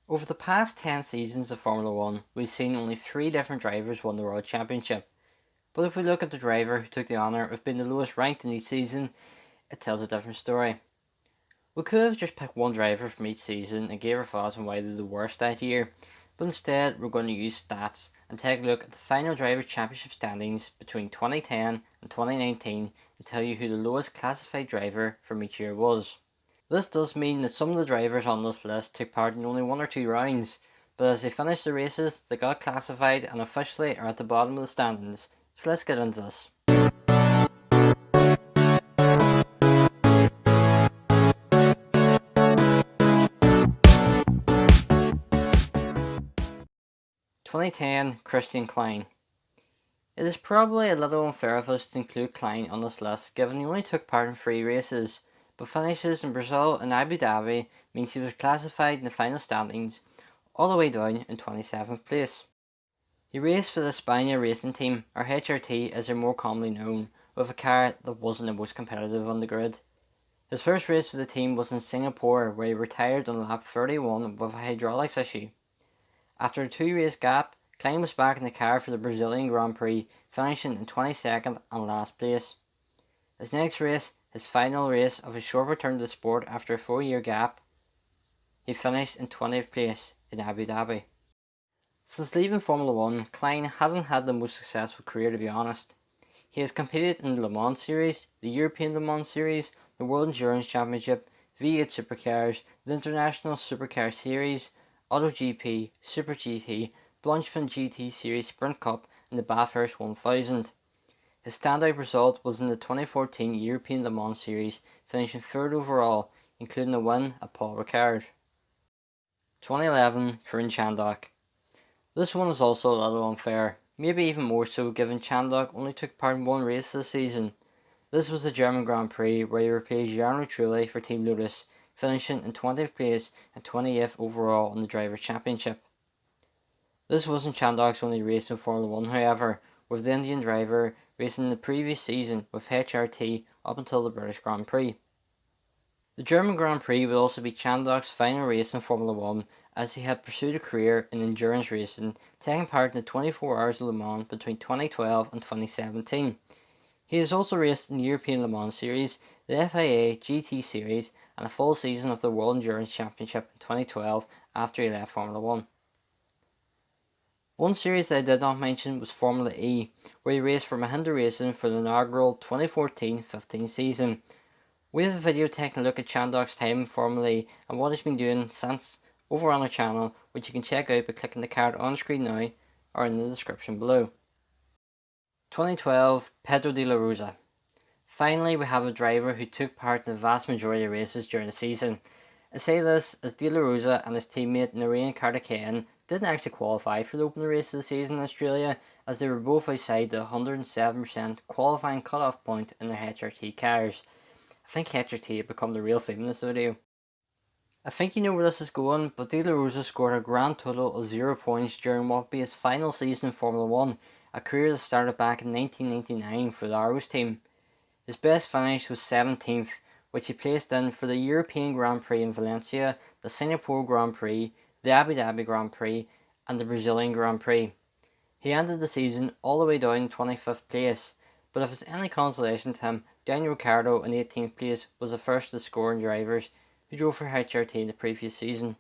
Over the past 10 seasons of Formula 1, we've seen only 3 different drivers win the World Championship. But if we look at the driver who took the honour of being the lowest ranked in each season, it tells a different story. We could have just picked one driver from each season and gave our thoughts on why they're the worst that year, but instead we're going to use stats and take a look at the final Drivers' Championship standings between 2010 and 2019 and tell you who the lowest classified driver from each year was. This does mean that some of the drivers on this list took part in only 1 or 2 rounds, but as they finished the races, they got classified and officially are at the bottom of the standings. So let's get into this. (2010) Christian Klein. It is probably a little unfair of us to include Klein on this list given he only took part in 3 races, but finishes in Brazil and Abu Dhabi means he was classified in the final standings all the way down in 27th place. He raced for the Spania racing team, or HRT as they're more commonly known, with a car that wasn't the most competitive on the grid. His first race for the team was in Singapore, where he retired on lap 31 with a hydraulics issue. After a 2-race gap, Klein was back in the car for the Brazilian Grand Prix, finishing in 22nd and last place. His next race, his final race of his short return to the sport after a 4-year gap, he finished in 20th place in Abu Dhabi. Since leaving Formula 1, Klein hasn't had the most successful career, to be honest. He has competed in the Le Mans Series, the European Le Mans Series, the World Endurance Championship, V8 Supercars, the International Supercar Series, AutoGP, Super GT, Blanchman GT Series Sprint Cup, and the Bathurst 1000. His standout result was in the 2014 European Le Mans Series, finishing 3rd overall, including a win at Paul Ricard. 2011 KARUN CHANDHOK. This one is also a little unfair, maybe even more so given CHANDHOK only took part in 1 race this season. This was the German Grand Prix where he replaced Trulli for Team Lotus, finishing in 20th place and 28th overall in the Drivers' Championship. This wasn't CHANDHOK's only race in Formula 1 however, with the Indian driver racing the previous season with HRT up until the British Grand Prix. The German Grand Prix would also be CHANDHOK's final race in Formula 1 as he had pursued a career in endurance racing, taking part in the 24 Hours of Le Mans between 2012 and 2017. He has also raced in the European Le Mans Series, the FIA GT Series, and a full season of the World Endurance Championship in 2012 after he left Formula 1. One series that I did not mention was Formula E, where he raced for Mahindra Racing for the inaugural 2014-15 season. We have a video taking a look at CHANDHOK's time in Formula E and what he's been doing since over on our channel, which you can check out by clicking the card on screen now or in the description below. 2012 Pedro de la Rosa. Finally, we have a driver who took part in the vast majority of races during the season. I say this as De La Rosa and his teammate Narain Karthikeyan didn't actually qualify for the opening race of the season in Australia, as they were both outside the 107% qualifying cut-off point in their HRT cars. I think HRT had become the real theme in this video. I think you know where this is going, but De La Rosa scored a grand total of 0 points during what would be his final season in Formula 1, a career that started back in 1999 for the Arrows team. His best finish was 17th, which he placed in for the European Grand Prix in Valencia, the Singapore Grand Prix, the Abu Dhabi Grand Prix, and the Brazilian Grand Prix. He ended the season all the way down in 25th place, but if it's any consolation to him, Daniel Ricciardo in 18th place was the first of the scoring drivers who drove for HRT in the previous season.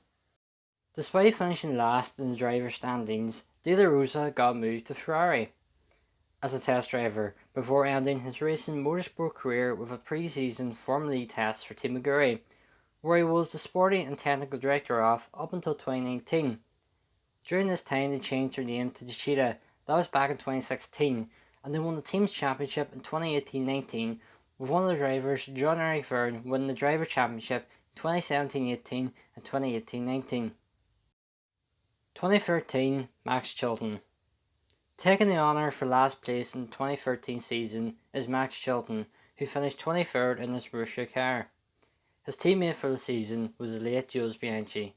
Despite finishing last in the driver standings, De La Rosa got moved to Ferrari as a test driver before ending his racing motorsport career with a pre-season Formula E test for Team Aguri, where he was the sporting and technical director of up until 2019. During this time they changed their name to Techeetah, that was back in 2016, and they won the team's championship in 2018-19 with one of the drivers, Jean-Eric Vergne, winning the driver championship in 2017-18 and 2018-19. 2013 Max Chilton. Taking the honour for last place in the 2013 season is Max Chilton, who finished 23rd in his Marussia car. His teammate for the season was the late Jules Bianchi,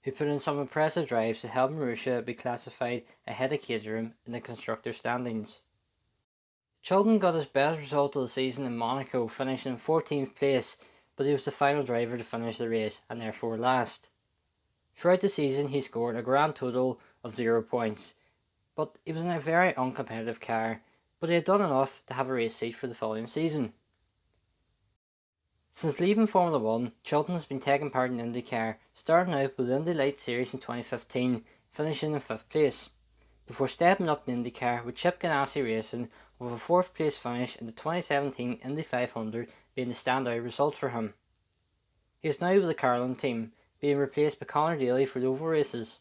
who put in some impressive drives to help Marussia be classified ahead of Caterham in the constructor standings. Chilton got his best result of the season in Monaco, finishing in 14th place, but he was the final driver to finish the race and therefore last. Throughout the season he scored a grand total of 0 points, but he was in a very uncompetitive car, but he had done enough to have a race seat for the following season. Since leaving Formula 1, Chilton has been taking part in IndyCar, starting out with the Indy Light Series in 2015, finishing in 5th place, before stepping up to IndyCar with Chip Ganassi Racing, with a 4th place finish in the 2017 Indy 500 being the standout result for him. He is now with the KARUN team, being replaced by Conor Daly for the oval races.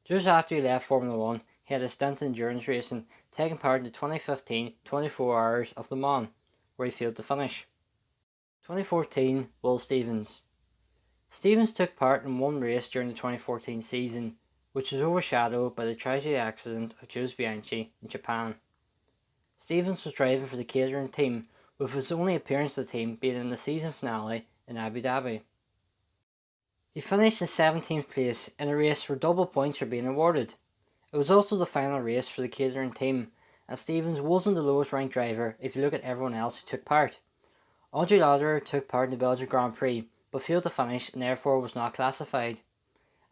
Just after he left Formula 1, he had a stint in endurance racing, taking part in the 2015 24 Hours of Le Mans, where he failed to finish. 2014 Will Stevens. Stevens took part in one race during the 2014 season, which was overshadowed by the tragic accident of Jules Bianchi in Japan. Stevens was driving for the catering team, with his only appearance of the team being in the season finale in Abu Dhabi. He finished in 17th place in a race where double points were being awarded. It was also the final race for the catering team, and Stevens wasn't the lowest ranked driver if you look at everyone else who took part. Andre Lauder took part in the Belgian Grand Prix, but failed to finish and therefore was not classified.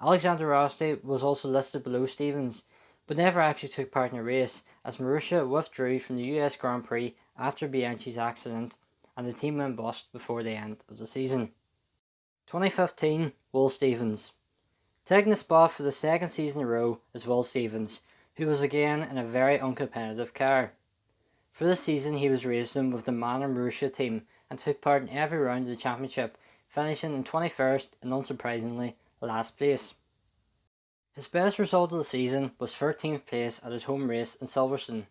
Alexander Rossi was also listed below Stevens, but never actually took part in a race, as Marussia withdrew from the US Grand Prix after Bianchi's accident, and the team went bust before the end of the season. 2015 Will Stevens. Taking the spot for the second season in a row is Will Stevens, who was again in a very uncompetitive car. For this season he was racing with the Manor Marussia team and took part in every round of the championship, finishing in 21st and unsurprisingly last place. His best result of the season was 13th place at his home race in Silverstone.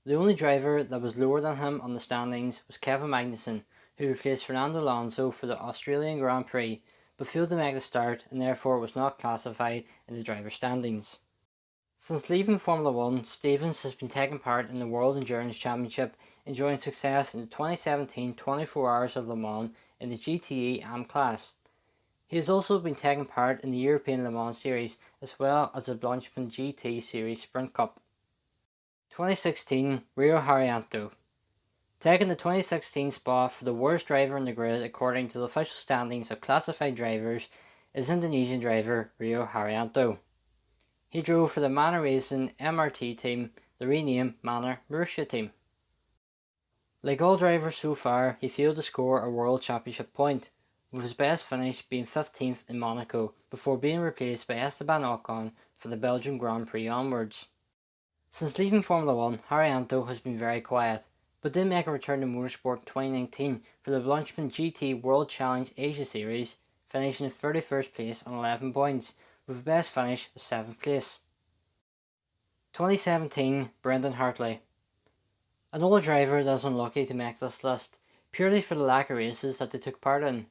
The only driver that was lower than him on the standings was Kevin Magnussen, who replaced Fernando Alonso for the Australian Grand Prix, but failed to make the start and therefore was not classified in the driver's standings. Since leaving Formula 1, Stevens has been taking part in the World Endurance Championship, enjoying success in the 2017 24 Hours of Le Mans in the GTE AM class. He has also been taking part in the European Le Mans Series, as well as the Blanchman GT Series Sprint Cup. 2016 Rio Haryanto. Taking the 2016 spot for the worst driver in the grid according to the official standings of classified drivers is Indonesian driver Rio Haryanto. He drove for the Manor Racing MRT team, the renamed Manor Marussia team. Like all drivers so far, he failed to score a World Championship point, with his best finish being 15th in Monaco, before being replaced by Esteban Ocon for the Belgian Grand Prix onwards. Since leaving Formula 1, Haryanto has been very quiet, but did make a return to motorsport in 2019 for the Blanchman GT World Challenge Asia Series, finishing in 31st place on 11 points, with his best finish of 7th place. 2017 Brendan Hartley. Another driver that was unlucky to make this list, purely for the lack of races that they took part in.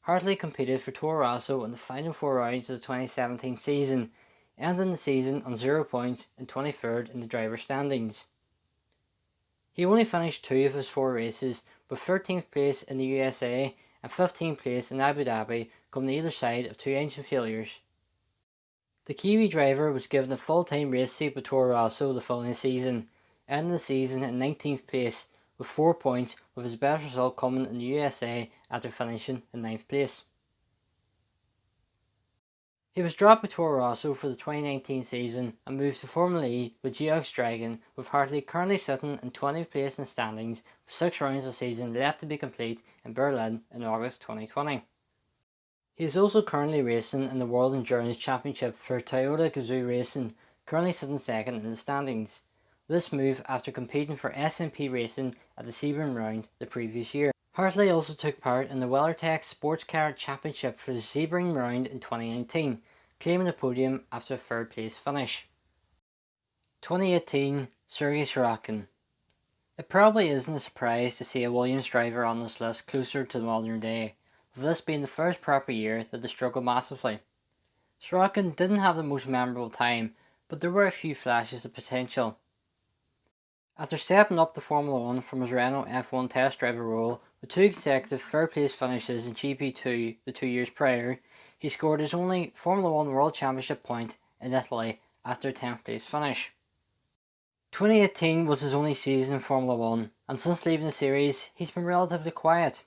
Hartley competed for Toro Rosso in the final 4 rounds of the 2017 season, ending the season on 0 points and 23rd in the driver's standings. He only finished 2 of his 4 races, with 13th place in the USA and 15th place in Abu Dhabi coming either side of 2 engine failures. The Kiwi driver was given a full-time race seat with Toro Rosso the following season, ending the season in 19th place with 4 points, with his best result coming in the USA after finishing in 9th place. He was dropped by Toro Rosso for the 2019 season and moved to Formula E with Geox Dragon, with Hartley currently sitting in 20th place in standings with 6 rounds of season left to be complete in Berlin in August 2020. He is also currently racing in the World Endurance Championship for Toyota Gazoo Racing, currently sitting second in the standings. This move after competing for SMP Racing at the Sebring round the previous year. Hartley also took part in the WeatherTech Sports Car Championship for the Sebring round in 2019, claiming the podium after a 3rd place finish. 2018 Sergei Sorokin. It probably isn't a surprise to see a Williams driver on this list closer to the modern day, with this being the first proper year that they struggled massively. Sorokin didn't have the most memorable time, but there were a few flashes of potential. After stepping up to Formula 1 from his Renault F1 test driver role with 2 consecutive 3rd place finishes in GP2 the 2 years prior, he scored his only Formula 1 World Championship point in Italy after a 10th place finish. 2018 was his only season in Formula 1, and since leaving the series he's been relatively quiet.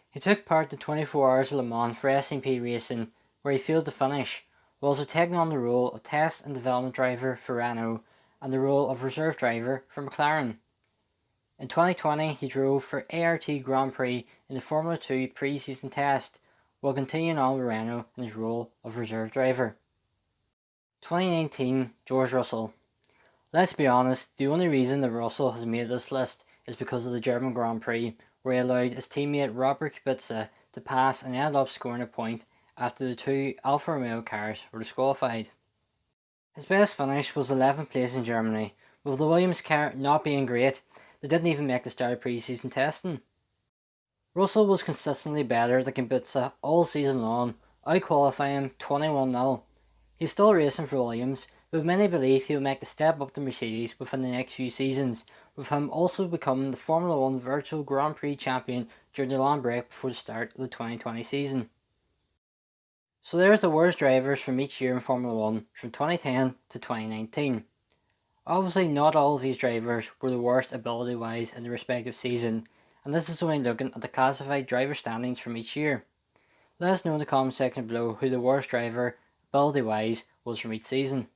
He took part in 24 Hours of Le Mans for SMP Racing, where he failed to finish, while also taking on the role of test and development driver for Renault and the role of reserve driver for McLaren. In 2020, he drove for ART Grand Prix in the Formula 2 pre-season test, while continuing on with Renault in his role of reserve driver. 2019, George Russell. Let's be honest, the only reason that Russell has made this list is because of the German Grand Prix, where he allowed his teammate Robert Kubica to pass and ended up scoring a point after the two Alfa Romeo cars were disqualified. His best finish was 11th place in Germany, with the Williams car not being great. They didn't even make the start of pre-season testing. Russell was consistently better than Kubica all season long, out-qualifying him 21-0. He's still racing for Williams, but many believe he will make the step up to Mercedes within the next few seasons, with him also becoming the Formula 1 virtual Grand Prix champion during the long break before the start of the 2020 season. So there's the worst drivers from each year in Formula 1 from 2010 to 2019. Obviously not all of these drivers were the worst ability wise in their respective season, and this is only looking at the classified driver standings from each year. Let us know in the comment section below who the worst driver ability wise was from each season.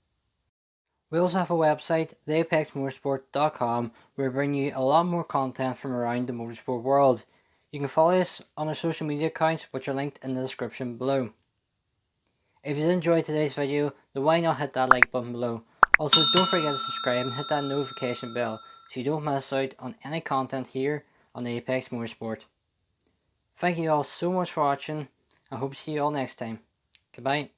We also have a website, theapexmotorsport.com, where we bring you a lot more content from around the motorsport world. You can follow us on our social media accounts, which are linked in the description below. If you did enjoy today's video, then why not hit that like button below. Also, don't forget to subscribe and hit that notification bell so you don't miss out on any content here on the Apex Motorsport. Thank you all so much for watching. I hope to see you all next time. Goodbye.